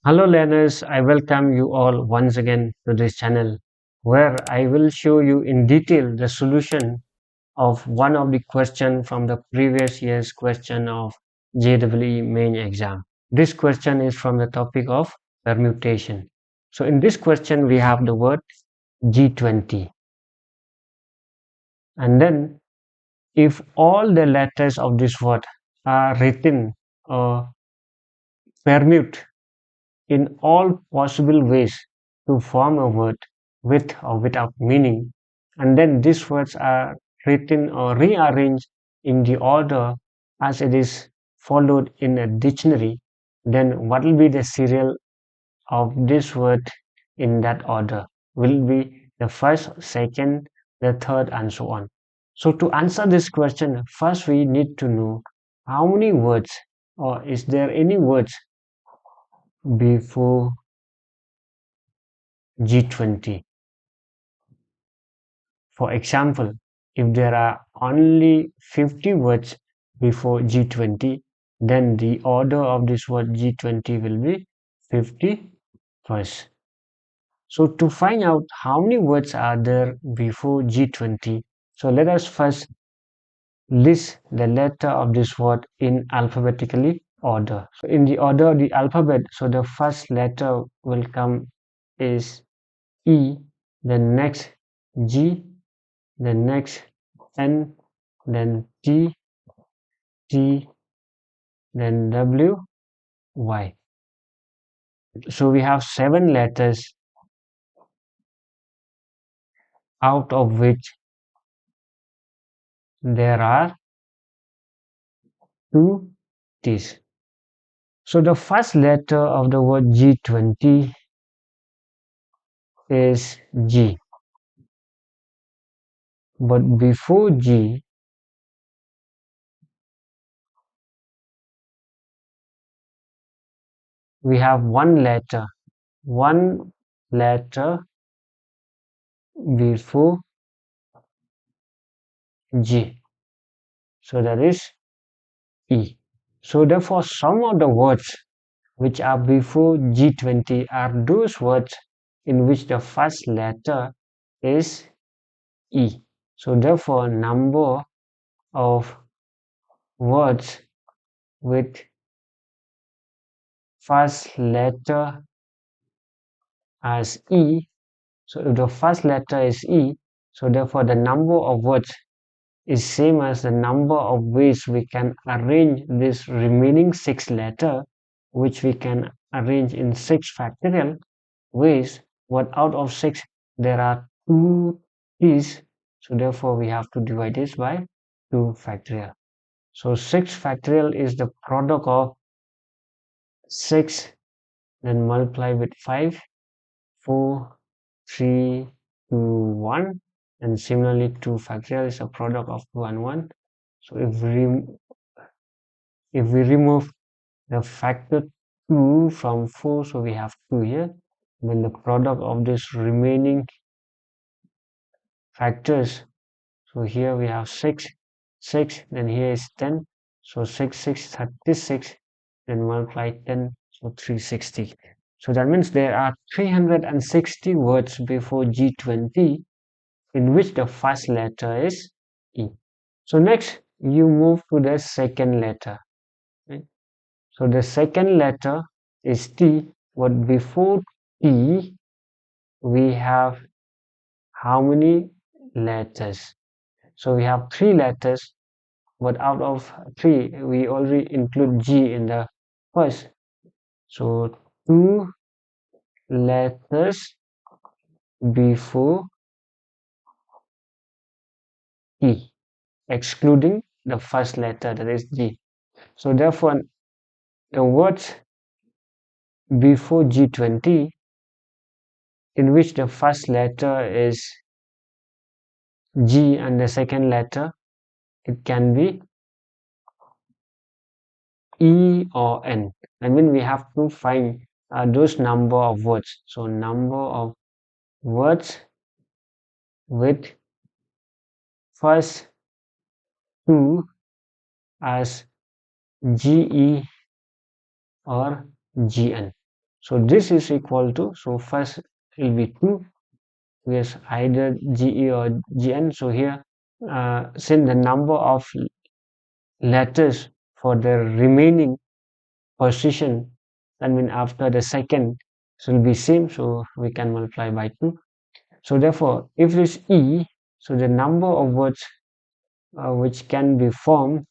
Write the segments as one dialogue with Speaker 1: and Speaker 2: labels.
Speaker 1: Hello learners, I welcome you all once again to this channel where I will show you in detail the solution of one of the question from the previous year's question of JEE main exam. This question is from the topic of permutation. So in this question we have the word G20, and then if all the letters of this word are written or permute in all possible ways to form a word with or without meaning, and then these words are written or rearranged in the order as it is followed in a dictionary, then what will be the serial of this word in that order? Will be the first, second, the third, and so on. So to answer this question, first we need to know how many words, or is there any words before G20. For example, if there are only 50 words before G20, then the order of this word G20 will be 50 first. So to find out how many words are there before G20, so let us first list the letter of this word in alphabetically order. So in the order of the alphabet, so the first letter will come is E, the next G, the next N, then T, T, then W, Y. So we have 7 letters, out of which there are 2 T's. So the first letter of the word G20 is G. But before G, we have one letter before G. So that is E. So therefore, some of the words which are before G20 are those words in which the first letter is E. So therefore, number of words with first letter as E. So if the first letter is E, so therefore the number of words is same as the number of ways we can arrange this remaining 6 letter, which we can arrange in 6 factorial ways, but out of 6 there are 2 T's, so therefore we have to divide this by 2 factorial. So 6 factorial is the product of 6 then multiply with 5, 4, 3, 2, 1, and similarly 2 factorial is a product of 2 and 1. So if we remove the factor 2 from 4, so we have 2 here, then the product of this remaining factors, so here we have 6, then here is 10, so 6, 36, then multiply 10, so 360. So that means there are 360 words before G20 in which the first letter is E. So next you move to the second letter, right? So the second letter is T, but before T we have how many letters? So we have 3 letters, but out of 3 we already include G in the first. So 2 letters before E, excluding the first letter, that is G. So therefore the words before G20 in which the first letter is G and the second letter, it can be E or N. I mean we have to find those number of words. So number of words with first 2 as GE or GN. So this is equal to, so first will be 2, yes, either GE or GN. So here, since the number of letters for the remaining position, that means after the second, will be same, so we can multiply by 2. So therefore, if it is E, so the number of words which can be formed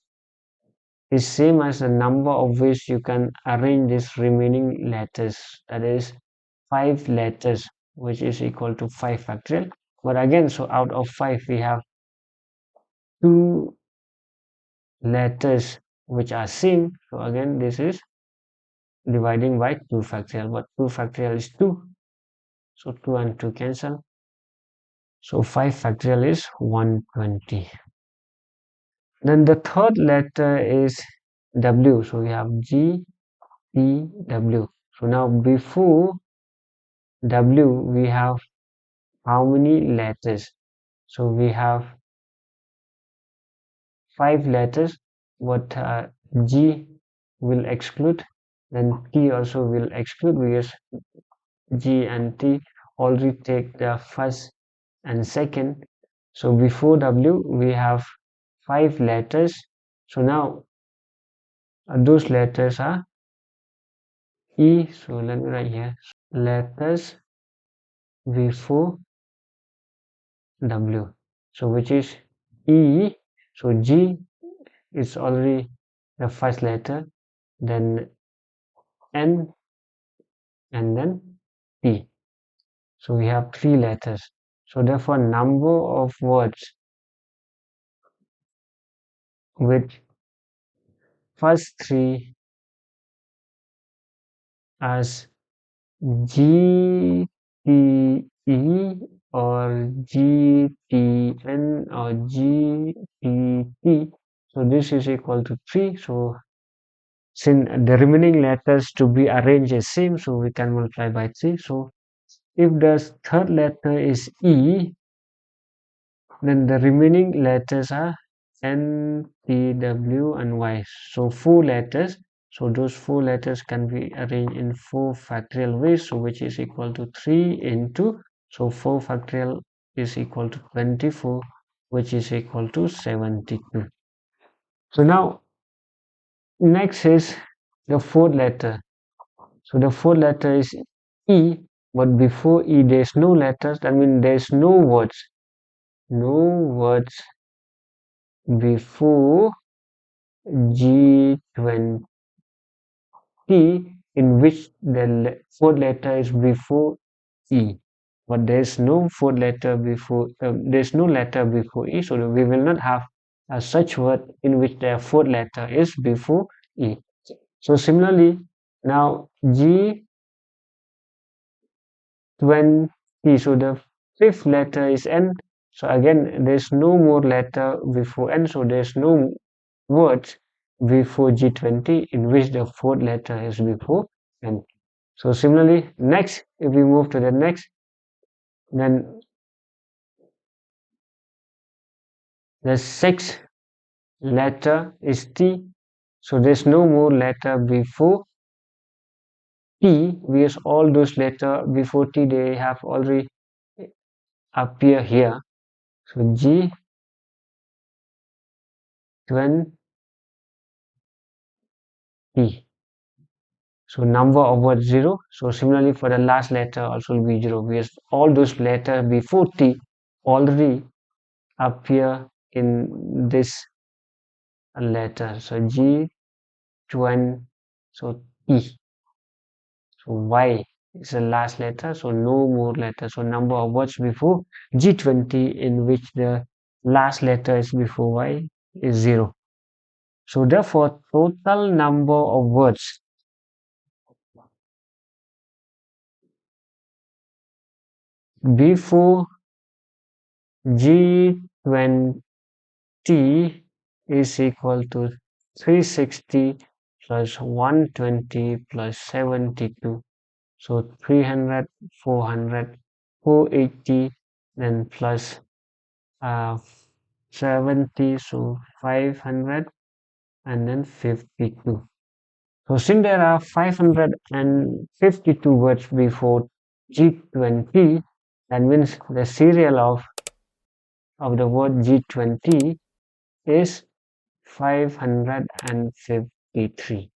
Speaker 1: is same as the number of ways you can arrange these remaining letters, that is 5 letters, which is equal to 5 factorial. But again, so out of 5 we have 2 letters which are same, so again this is dividing by 2 factorial, but 2 factorial is 2, so 2 and 2 cancel, so 5 factorial is 120. Then the third letter is W, so we have G, P, W. So now before W we have how many letters? So we have 5 letters, but G will exclude, then T also will exclude because G and T already take the first and second. So before W we have 5 letters. So now those letters are E. So let me write here letters before W. So which is E. So G is already the first letter, then N, and then P. So we have 3 letters. So therefore number of words with first 3 as G, P, E or G, P, N or G, P, T. So this is equal to 3. So since the remaining letters to be arranged as same, so we can multiply by 3. So if the third letter is E, then the remaining letters are N, P, W and Y. So 4 letters. So those 4 letters can be arranged in 4 factorial ways, so which is equal to 3 into, so 4 factorial is equal to 24, which is equal to 72. So now next is the fourth letter. So the fourth letter is E, but before E there is no letters, that means there is no words. No words before G20 in which the fourth letter is before E, but there is no fourth letter before, there is no letter before E, so we will not have a such word in which the fourth letter is before E. So similarly, now G20, so the fifth letter is N, so again there is no more letter before N, so there is no words before G20 in which the fourth letter is before N. So similarly, next, if we move to the next, then the sixth letter is T. So there's no more letter before T because all those letters before T they have already appear here. So G20. So number of words 0. So similarly for the last letter also will be 0 because all those letters before T already appear in this letter. So G20, so E. So Y is the last letter, so no more letter. So number of words before G20 in which the last letter is before Y is 0. So therefore total number of words before G20 is equal to 360 plus 120 plus 72. So 300, 400, 480, then plus 70, so 500, and then 52. So since there are 552 words before G20, that means the serial of the word G20 is 553.